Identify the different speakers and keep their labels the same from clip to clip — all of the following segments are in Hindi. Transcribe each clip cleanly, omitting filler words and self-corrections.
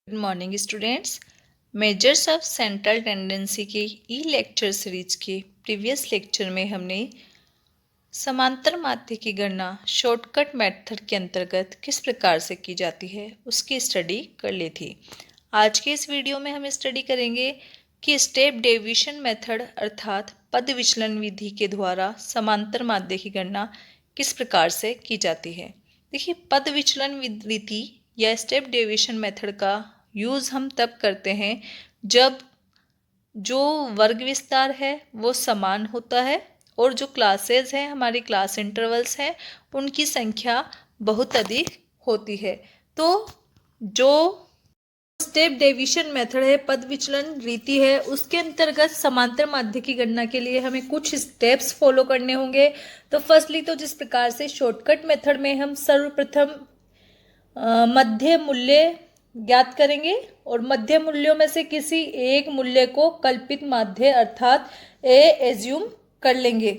Speaker 1: Good morning students. Measures of central tendency के ई लेक्चर सीरीज के प्रीवियस लेक्चर में हमने समांतर माध्य की गणना शॉर्टकट मेथड के अंतर्गत किस प्रकार से की जाती है उसकी स्टडी कर ली थी। आज के इस वीडियो में हम स्टडी करेंगे कि स्टेप डेविएशन मेथड अर्थात पद विचलन विधि के द्वारा समांतर माध्य की गणना किस प्रकार से की जाती है। देखिए, पद विचलन विधि या स्टेप डेविएशन मेथड का यूज़ हम तब करते हैं जब जो वर्ग विस्तार है वो समान होता है और जो क्लासेस हैं, हमारी क्लास इंटरवल्स हैं, उनकी संख्या बहुत अधिक होती है। तो जो स्टेप डेविएशन मेथड है, पद विचलन रीति है, उसके अंतर्गत समांतर माध्य की गणना के लिए हमें कुछ स्टेप्स फॉलो करने होंगे। तो फर्स्टली तो जिस प्रकार से शॉर्टकट मेथड में हम सर्वप्रथम मध्य मूल्य ज्ञात करेंगे और मध्य मूल्यों में से किसी एक मूल्य को कल्पित माध्य अर्थात ए एज्यूम कर लेंगे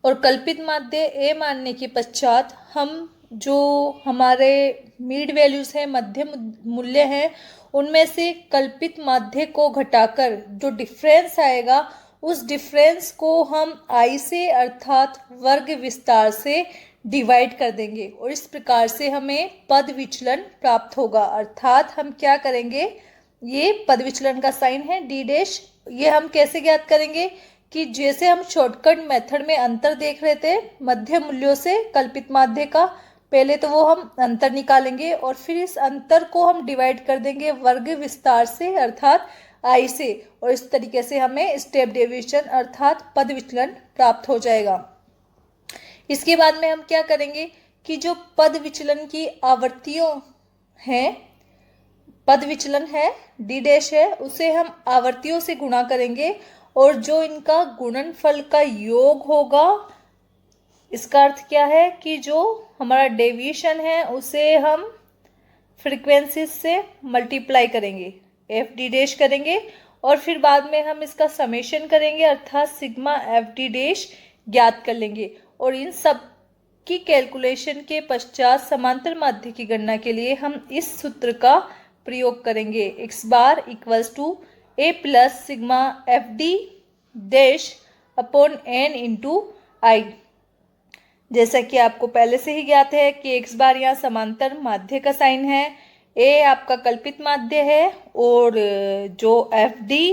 Speaker 1: और कल्पित माध्य ए मानने के पश्चात हम जो हमारे मीड वैल्यूज हैं, मध्य मूल्य हैं, उनमें से कल्पित माध्य को घटाकर जो डिफरेंस आएगा उस डिफरेंस को हम आई से अर्थात वर्ग विस्तार से डिवाइड कर देंगे और इस प्रकार से हमें पद विचलन प्राप्त होगा। अर्थात हम क्या करेंगे, ये पद विचलन का साइन है डी डैश, ये हम कैसे ज्ञात करेंगे कि जैसे हम शॉर्टकट मेथड में अंतर देख रहे थे मध्य मूल्यों से कल्पित माध्य का, पहले तो वो हम अंतर निकालेंगे और फिर इस अंतर को हम डिवाइड कर देंगे वर्ग विस्तार से अर्थात आई से, और इस तरीके से हमें स्टेप डेविएशन अर्थात पद विचलन प्राप्त हो जाएगा। इसके बाद में हम क्या करेंगे कि जो पद विचलन की आवृत्तियों हैं, पद विचलन है डी डैश है, उसे हम आवृत्तियों से गुणा करेंगे और जो इनका गुणनफल का योग होगा, इसका अर्थ क्या है कि जो हमारा डेविएशन है उसे हम फ्रीक्वेंसी से मल्टीप्लाई करेंगे, एफ डी डैश करेंगे और फिर बाद में हम इसका समेशन करेंगे अर्थात सिग्मा एफ डी डैश ज्ञात कर लेंगे और इन सब की कैलकुलेशन के पश्चात समांतर माध्य की गणना के लिए हम इस सूत्र का प्रयोग करेंगे, x bar equals to a plus sigma F D dash upon N into i. जैसा कि आपको पहले से ही ज्ञात है कि एक्स बार यहाँ समांतर माध्य का साइन है, ए आपका कल्पित माध्य है और जो एफ डी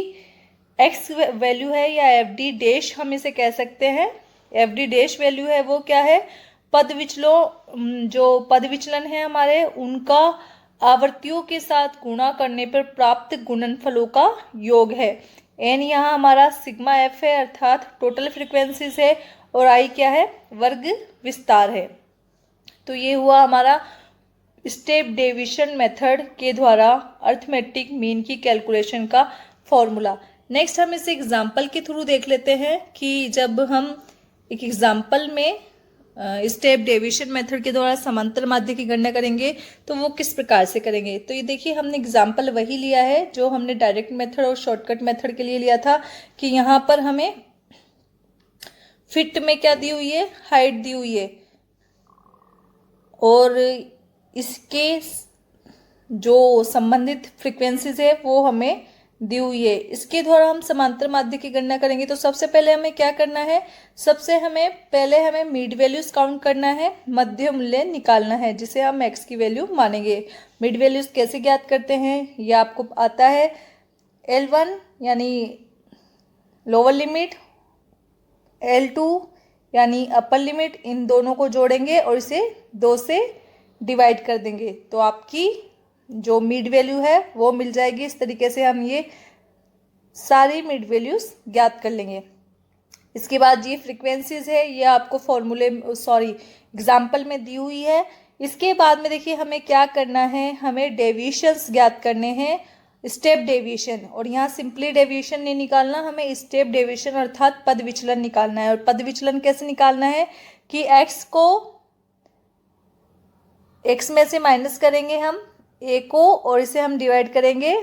Speaker 1: एक्स वैल्यू है या एफ डी डैश हम इसे कह सकते हैं, एफ डी डैश वैल्यू है वो क्या है, पद विचलों जो पद विचलन है हमारे उनका आवृत्तियों के साथ गुणा करने पर प्राप्त गुणनफलों का योग है। एन यहाँ हमारा सिग्मा एफ है अर्थात टोटल फ्रीक्वेंसीज है और आई क्या है, वर्ग विस्तार है। तो ये हुआ हमारा स्टेप डेविएशन मेथड के द्वारा अर्थमेटिक मीन की कैलकुलेशन का फॉर्मूला। नेक्स्ट हम इस एग्जाम्पल के थ्रू देख लेते हैं कि जब हम एक एग्जाम्पल में स्टेप डेविएशन मेथड के द्वारा समांतर माध्य की गणना करेंगे तो वो किस प्रकार से करेंगे। तो ये देखिए, हमने एग्जाम्पल वही लिया है जो हमने डायरेक्ट मेथड और शॉर्टकट मेथड के लिए लिया था कि यहाँ पर हमें फिट में क्या दी हुई है, हाइट दी हुई है और इसके जो संबंधित फ्रीक्वेंसीज है वो हमें दी हुई है। इसके द्वारा हम समांतर माध्य की गणना करेंगे तो सबसे पहले हमें क्या करना है, पहले हमें मीड वैल्यूज काउंट करना है, मध्य मूल्य निकालना है जिसे हम एक्स की वैल्यू मानेंगे। मीड वैल्यूज कैसे ज्ञात करते हैं, ये आपको आता है L1 यानी लोअर लिमिट, L2 यानी अपर लिमिट, इन दोनों को जोड़ेंगे और इसे 2 से डिवाइड कर देंगे तो आपकी जो मिड वैल्यू है वो मिल जाएगी। इस तरीके से हम ये सारी मिड वैल्यूज ज्ञात कर लेंगे। इसके बाद ये फ्रीक्वेंसीज है, ये आपको एग्जाम्पल में दी हुई है। इसके बाद में देखिए हमें क्या करना है, हमें डेविएशंस ज्ञात करने हैं, स्टेप डेविएशन, और यहाँ सिंपली डेविएशन नहीं निकालना, हमें स्टेप डेविएशन अर्थात पद विचलन निकालना है। और पद विचलन कैसे निकालना है कि एक्स को एक्स में से माइनस करेंगे हम ए को और इसे हम डिवाइड करेंगे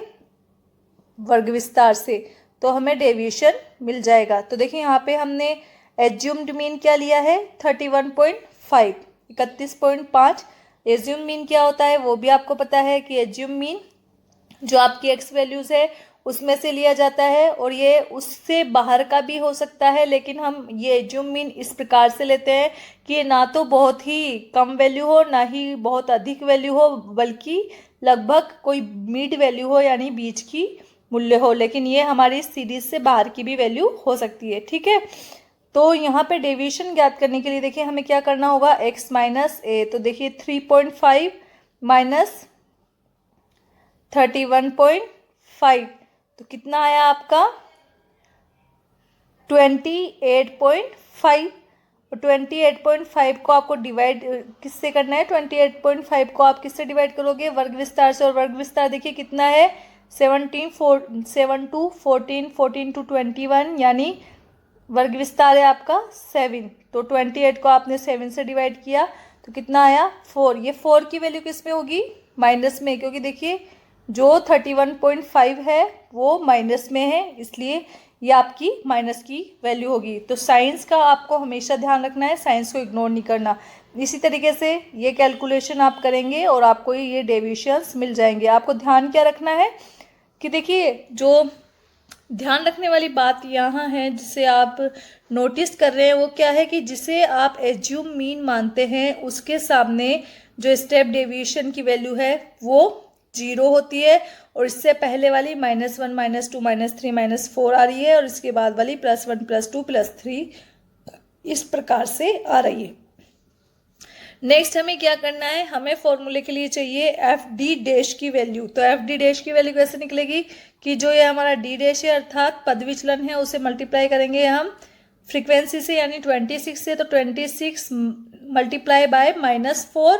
Speaker 1: वर्ग विस्तार से तो हमें डेविएशन मिल जाएगा। तो देखिए यहाँ पे हमने एज्यूम्ड मीन क्या लिया है, 31.5 31.5 एज्यूम मीन क्या होता है वो भी आपको पता है कि एज्यूम मीन जो आपकी एक्स वैल्यूज़ है उसमें से लिया जाता है, और ये उससे बाहर का भी हो सकता है, लेकिन हम ये जो मीन इस प्रकार से लेते हैं कि ना तो बहुत ही कम वैल्यू हो ना ही बहुत अधिक वैल्यू हो, बल्कि लगभग कोई मिड वैल्यू हो, यानी बीच की मूल्य हो। लेकिन ये हमारी सीरीज से बाहर की भी वैल्यू हो सकती है, ठीक है। तो यहाँ पे डेविएशन ज्ञात करने के लिए देखिए हमें क्या करना होगा, x माइनस ए। तो देखिए 3.5 माइनस 31.5, तो कितना आया आपका 28.5। और 28.5 को आपको डिवाइड किससे करना है, 28.5 को आप किससे डिवाइड करोगे, वर्ग विस्तार से। और वर्ग विस्तार देखिए कितना है, 7 टू 14, 14 टू 21, यानी वर्ग विस्तार है आपका 7। तो 28 को आपने 7 से डिवाइड किया तो कितना आया 4। ये 4 की वैल्यू किस में होगी, माइनस में, क्योंकि देखिए जो 31.5 है वो माइनस में है, इसलिए ये आपकी माइनस की वैल्यू होगी। तो साइंस का आपको हमेशा ध्यान रखना है, साइंस को इग्नोर नहीं करना। इसी तरीके से ये कैलकुलेशन आप करेंगे और आपको ये डेविएशंस मिल जाएंगे। आपको ध्यान क्या रखना है कि देखिए जो ध्यान रखने वाली बात यहाँ है जिसे आप नोटिस कर रहे हैं वो क्या है कि जिसे आप एज्यूम मीन मानते हैं उसके सामने जो स्टेप डेविएशन की वैल्यू है वो 0 होती है, और इससे पहले वाली -1, -2, -3, -4 आ रही है, और इसके बाद वाली +1, +2, +3 इस प्रकार से आ रही है। नेक्स्ट हमें क्या करना है, हमें फॉर्मूले के लिए चाहिए एफ डी डैश की वैल्यू। तो एफ डी डैश की वैल्यू कैसे निकलेगी कि जो ये हमारा डी डैश है अर्थात पद विचलन है उसे मल्टीप्लाई करेंगे हम फ्रीक्वेंसी से, यानी 26 से। तो 26 मल्टीप्लाई बाय -4,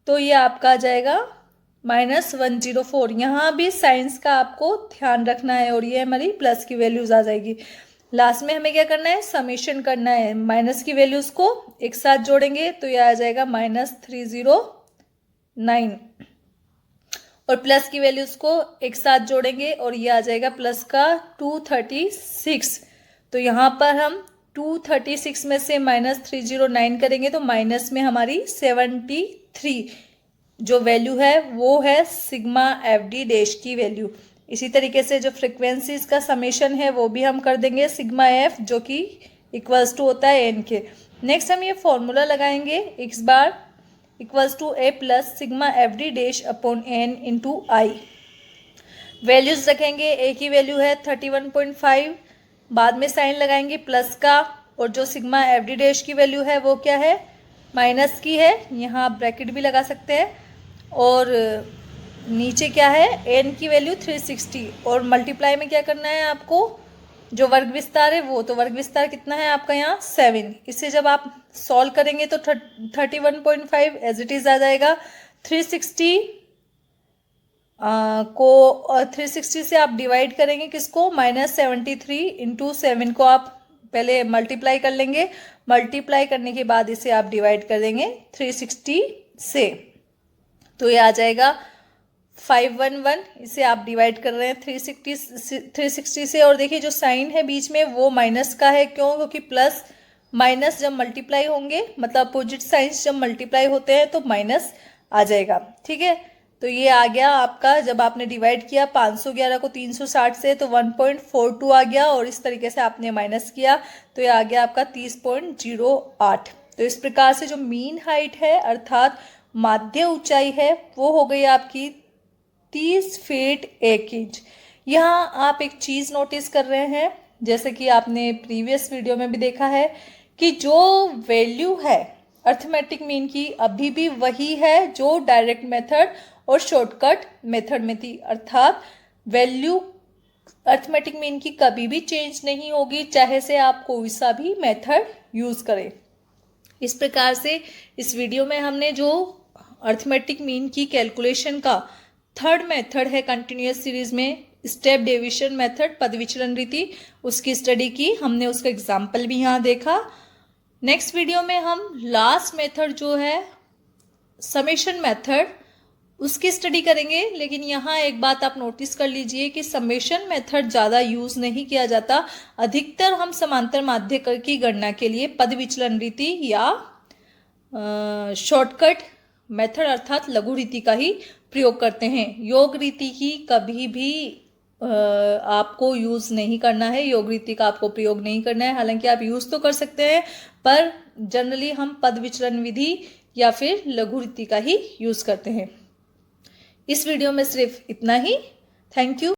Speaker 1: तो ये आपका आ जाएगा -104। यहाँ भी साइंस का आपको ध्यान रखना है, और ये हमारी प्लस की वैल्यूज आ जाएगी। लास्ट में हमें क्या करना है, समेशन करना है। माइनस की वैल्यूज को एक साथ जोड़ेंगे तो ये आ जाएगा -309, और प्लस की वैल्यूज को एक साथ जोड़ेंगे और ये आ जाएगा प्लस का 236। तो यहाँ पर हम 236 में से -309 करेंगे तो माइनस में हमारी 73 जो वैल्यू है वो है सिग्मा एफ डी डैश की वैल्यू। इसी तरीके से जो फ्रिक्वेंसीज का समेशन है वो भी हम कर देंगे सिग्मा एफ, जो कि इक्वल्स टू होता है एन के। नेक्स्ट हम ये फॉर्मूला लगाएंगे x bar equals to a plus sigma F D dash upon N into I. Values रखेंगे, a की वैल्यू है 31.5, बाद में साइन लगाएंगे प्लस का, और जो सिग्मा एफ डी डैश की वैल्यू है वो क्या है, माइनस की है, यहाँ आप ब्रैकेट भी लगा सकते हैं, और नीचे क्या है n की वैल्यू 360, और मल्टीप्लाई में क्या करना है आपको, जो वर्ग विस्तार है वो, तो वर्ग विस्तार कितना है आपका यहाँ 7। इसे जब आप सॉल्व करेंगे तो 31.5 एज इट इज आ जाएगा। 360 को 360 से आप डिवाइड करेंगे किसको, -73 इंटू 7 को आप पहले मल्टीप्लाई कर लेंगे, मल्टीप्लाई करने के बाद इसे आप डिवाइड कर देंगे 360 से, तो ये आ जाएगा 511। इसे आप डिवाइड कर रहे हैं 360 से, और देखिए जो साइन है बीच में वो माइनस का है, क्यों, क्योंकि प्लस माइनस जब मल्टीप्लाई होंगे, मतलब अपोजिट साइंस जब मल्टीप्लाई होते हैं तो माइनस आ जाएगा, ठीक है। तो ये आ गया आपका, जब आपने डिवाइड किया 511 को 360 से तो 1.42 आ गया, और इस तरीके से आपने माइनस किया तो ये आ गया आपका 30.08। तो इस प्रकार से जो मीन हाइट है अर्थात माध्य ऊंचाई है वो हो गई आपकी 30 फीट 1 इंच। यहाँ आप एक चीज़ नोटिस कर रहे हैं, जैसे कि आपने प्रीवियस वीडियो में भी देखा है कि जो वैल्यू है अर्थमेटिक मीन की अभी भी वही है जो डायरेक्ट मेथड और शॉर्टकट मेथड में थी, अर्थात वैल्यू अर्थमेटिक मीन की कभी भी चेंज नहीं होगी, चाहे से आप कोई सा भी मेथड यूज़ करें। इस प्रकार से इस वीडियो में हमने जो अर्थमेटिक मीन की कैलकुलेशन का थर्ड मेथड है कंटिन्यूअस सीरीज में, स्टेप डेविएशन मेथड, पद विचलन रीति, उसकी स्टडी की हमने, उसका एग्जाम्पल भी यहाँ देखा। नेक्स्ट वीडियो में हम लास्ट मेथड जो है समेशन मेथड, उसकी स्टडी करेंगे। लेकिन यहाँ एक बात आप नोटिस कर लीजिए कि समेशन मेथड ज़्यादा यूज़ नहीं किया जाता, अधिकतर हम समांतर माध्य की गणना के लिए पद विचलन रीति या शॉर्टकट मेथड अर्थात लघु रीति का ही प्रयोग करते हैं। योग रीति की कभी भी आपको यूज़ नहीं करना है, योग रीति का आपको प्रयोग नहीं करना है। हालांकि आप यूज़ तो कर सकते हैं, पर जनरली हम पद विचरण विधि या फिर लघु रीति का ही यूज़ करते हैं। इस वीडियो में सिर्फ इतना ही। Thank you.